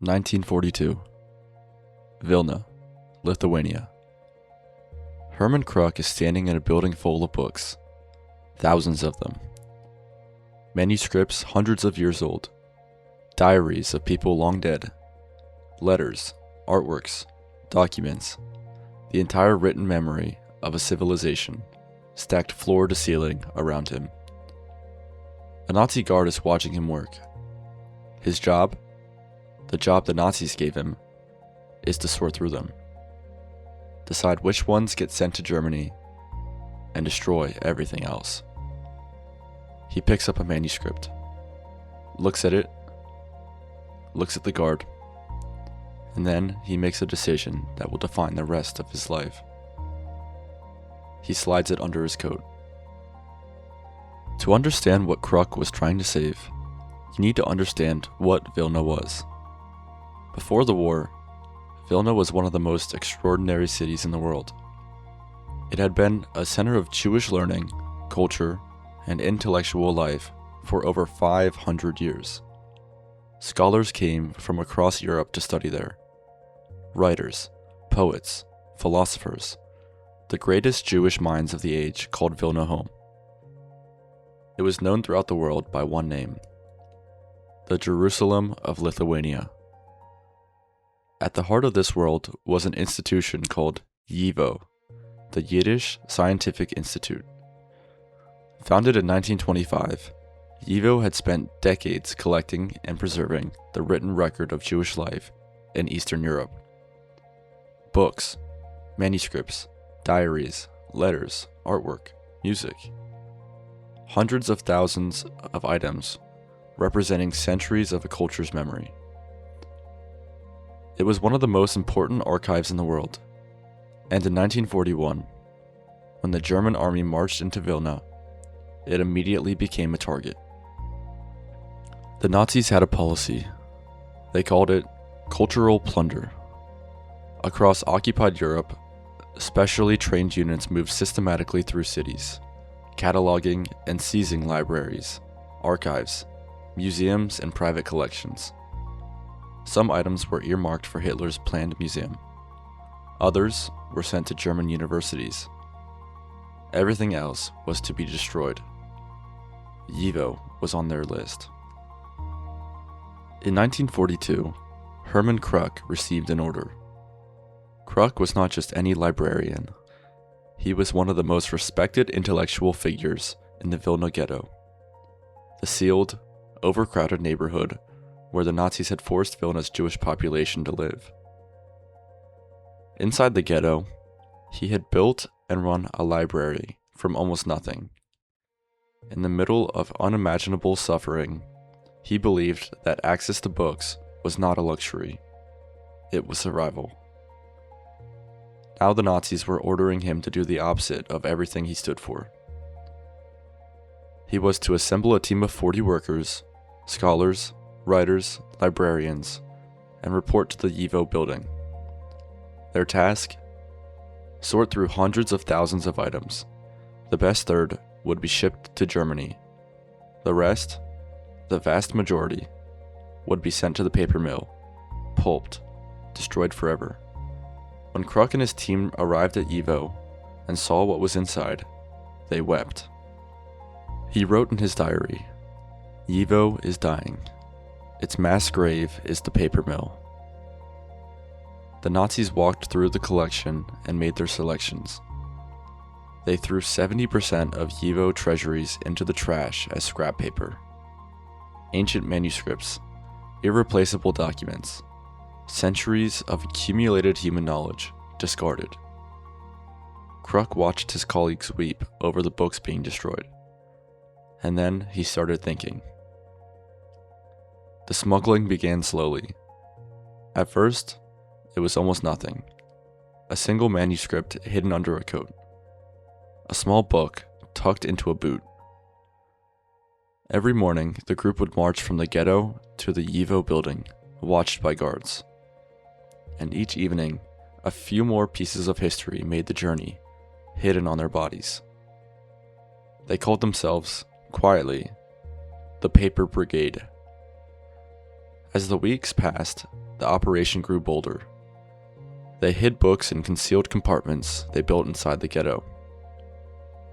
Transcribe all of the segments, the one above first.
1942. Vilna, Lithuania. Herman Kruk is standing in a building full of books, thousands of them. Manuscripts hundreds of years old, diaries of people long dead, letters, artworks, documents, the entire written memory of a civilization, stacked floor to ceiling around him. A Nazi guard is watching him work. His job, the job the Nazis gave him, is to sort through them, decide which ones get sent to Germany, and destroy everything else. He picks up a manuscript, looks at it, looks at the guard, and then he makes a decision that will define the rest of his life. He slides it under his coat. To understand what Kruk was trying to save, you need to understand what Vilna was. Before the war, Vilna was one of the most extraordinary cities in the world. It had been a center of Jewish learning, culture, and intellectual life for over 500 years. Scholars came from across Europe to study there. Writers, poets, philosophers, the greatest Jewish minds of the age called Vilna home. It was known throughout the world by one name: the Jerusalem of Lithuania. At the heart of this world was an institution called YIVO, the Yiddish Scientific Institute. Founded in 1925, YIVO had spent decades collecting and preserving the written record of Jewish life in Eastern Europe. Books, manuscripts, diaries, letters, artwork, music. Hundreds of thousands of items representing centuries of a culture's memory. It was one of the most important archives in the world, and in 1941, when the German army marched into Vilna, it immediately became a target. The Nazis had a policy. They called it cultural plunder. Across occupied Europe, specially trained units moved systematically through cities, cataloging and seizing libraries, archives, museums, and private collections. Some items were earmarked for Hitler's planned museum. Others were sent to German universities. Everything else was to be destroyed. YIVO was on their list. In 1942, Herman Kruk received an order. Kruk was not just any librarian. He was one of the most respected intellectual figures in the Vilna ghetto, the sealed, overcrowded neighborhood where the Nazis had forced Vilna's Jewish population to live. Inside the ghetto, he had built and run a library from almost nothing. In the middle of unimaginable suffering, he believed that access to books was not a luxury, it was survival. Now the Nazis were ordering him to do the opposite of everything he stood for. He was to assemble a team of 40 workers, scholars, writers, librarians, and report to the YIVO building. Their task? Sort through hundreds of thousands of items. The best third would be shipped to Germany. The rest, the vast majority, would be sent to the paper mill, pulped, destroyed forever. When Kruk and his team arrived at YIVO and saw what was inside, they wept. He wrote in his diary, "YIVO is dying. Its mass grave is the paper mill." The Nazis walked through the collection and made their selections. They threw 70% of YIVO treasuries into the trash as scrap paper. Ancient manuscripts, irreplaceable documents, centuries of accumulated human knowledge discarded. Kruk watched his colleagues weep over the books being destroyed. And then he started thinking. The smuggling began slowly. At first, it was almost nothing. A single manuscript hidden under a coat. A small book tucked into a boot. Every morning, the group would march from the ghetto to the YIVO building, watched by guards. And each evening, a few more pieces of history made the journey, hidden on their bodies. They called themselves, quietly, the Paper Brigade. As the weeks passed, the operation grew bolder. They hid books in concealed compartments they built inside the ghetto.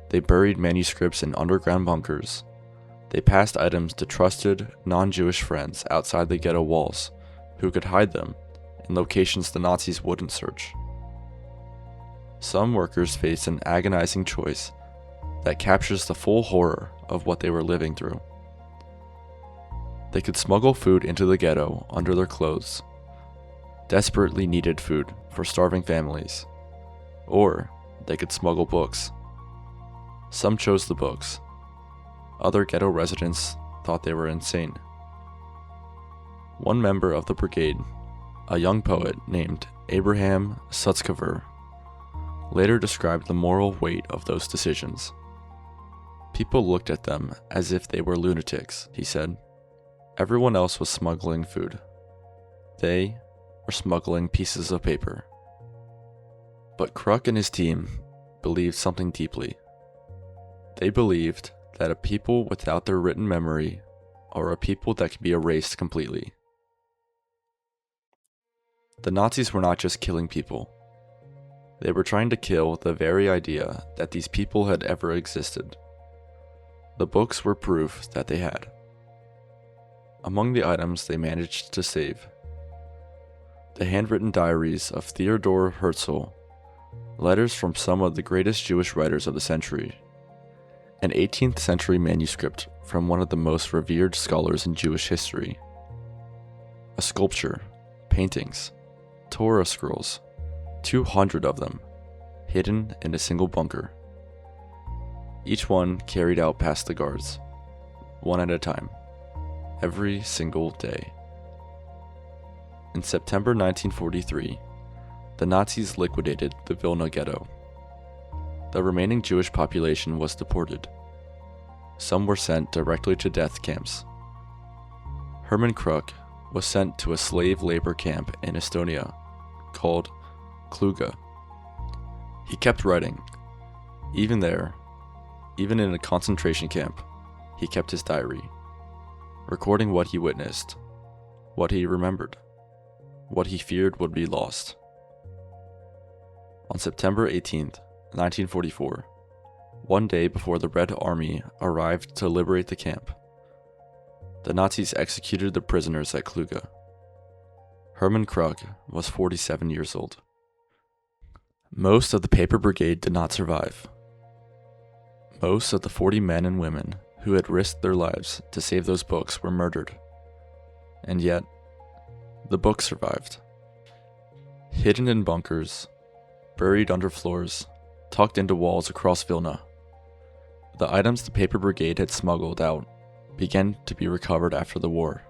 They buried manuscripts in underground bunkers. They passed items to trusted, non-Jewish friends outside the ghetto walls, who could hide them in locations the Nazis wouldn't search. Some workers faced an agonizing choice that captures the full horror of what they were living through. They could smuggle food into the ghetto under their clothes, desperately needed food for starving families, or they could smuggle books. Some chose the books. Other ghetto residents thought they were insane. One member of the brigade, a young poet named Abraham Sutzkever, later described the moral weight of those decisions. People looked at them as if they were lunatics, he said. Everyone else was smuggling food. They were smuggling pieces of paper. But Kruk and his team believed something deeply. They believed that a people without their written memory are a people that can be erased completely. The Nazis were not just killing people. They were trying to kill the very idea that these people had ever existed. The books were proof that they had. Among the items they managed to save, the handwritten diaries of Theodor Herzl, letters from some of the greatest Jewish writers of the century, an 18th century manuscript from one of the most revered scholars in Jewish history, a sculpture, paintings, Torah scrolls, 200 of them, hidden in a single bunker. Each one carried out past the guards, one at a time, every single day. In September 1943, the Nazis liquidated the Vilna ghetto. The remaining Jewish population was deported. Some were sent directly to death camps. Hermann Kruk was sent to a slave labor camp in Estonia called Kluga. He kept writing. Even there, even in a concentration camp, he kept his diary, recording what he witnessed, what he remembered, what he feared would be lost. On September 18th, 1944, one day before the Red Army arrived to liberate the camp, the Nazis executed the prisoners at Kluga. Hermann Kruk was 47 years old. Most of the Paper Brigade did not survive. Most of the 40 men and women who had risked their lives to save those books were murdered. And yet, the books survived. Hidden in bunkers, buried under floors, tucked into walls across Vilna, the items the Paper Brigade had smuggled out began to be recovered after the war.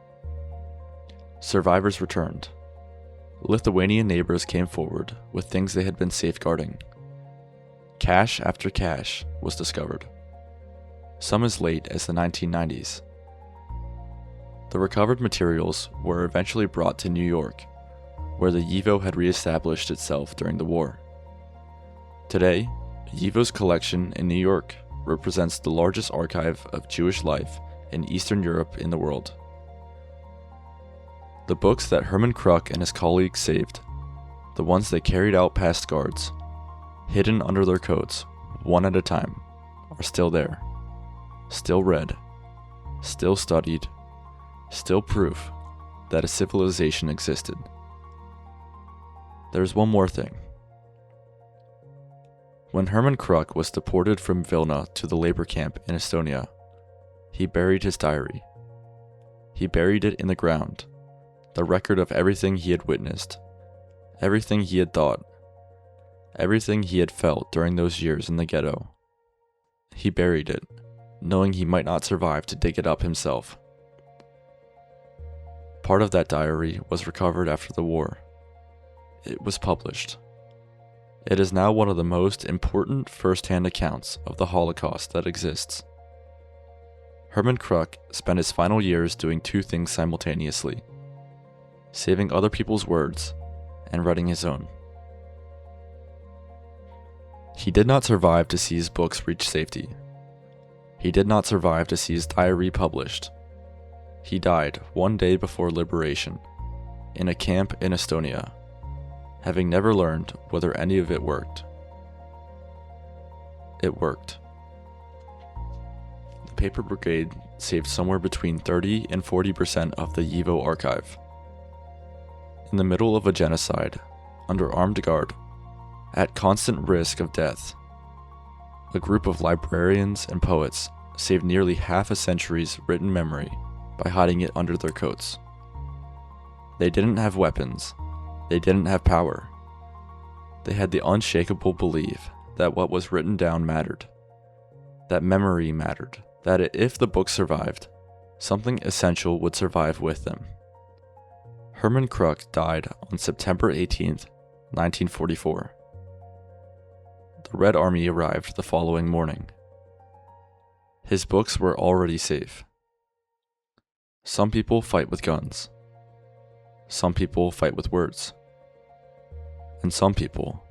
Survivors returned. Lithuanian neighbors came forward with things they had been safeguarding. Cache after cache was discovered, some as late as the 1990s. The recovered materials were eventually brought to New York, where the YIVO had reestablished itself during the war. Today, YIVO's collection in New York represents the largest archive of Jewish life in Eastern Europe in the world. The books that Hermann Kruk and his colleagues saved, the ones they carried out past guards, hidden under their coats, one at a time, are still there, still read, still studied, still proof that a civilization existed. There's one more thing. When Hermann Kruk was deported from Vilna to the labor camp in Estonia, he buried his diary. He buried it in the ground, the record of everything he had witnessed, everything he had thought, everything he had felt during those years in the ghetto. He buried it, knowing he might not survive to dig it up himself. Part of that diary was recovered after the war. It was published. It is now one of the most important first-hand accounts of the Holocaust that exists. Hermann Kruk spent his final years doing two things simultaneously: saving other people's words and writing his own. He did not survive to see his books reach safety. He did not survive to see his diary published. He died one day before liberation, in a camp in Estonia, having never learned whether any of it worked. It worked. The Paper Brigade saved somewhere between 30 and 40% of the YIVO archive. In the middle of a genocide, under armed guard, at constant risk of death, a group of librarians and poets saved nearly half a century's written memory by hiding it under their coats. They didn't have weapons. They didn't have power. They had the unshakable belief that what was written down mattered, that memory mattered, that if the book survived, something essential would survive with them. Herman Kruk died on September 18th, 1944. The Red Army arrived the following morning. His books were already safe. Some people fight with guns. Some people fight with words. And some people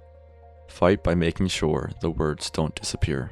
fight by making sure the words don't disappear.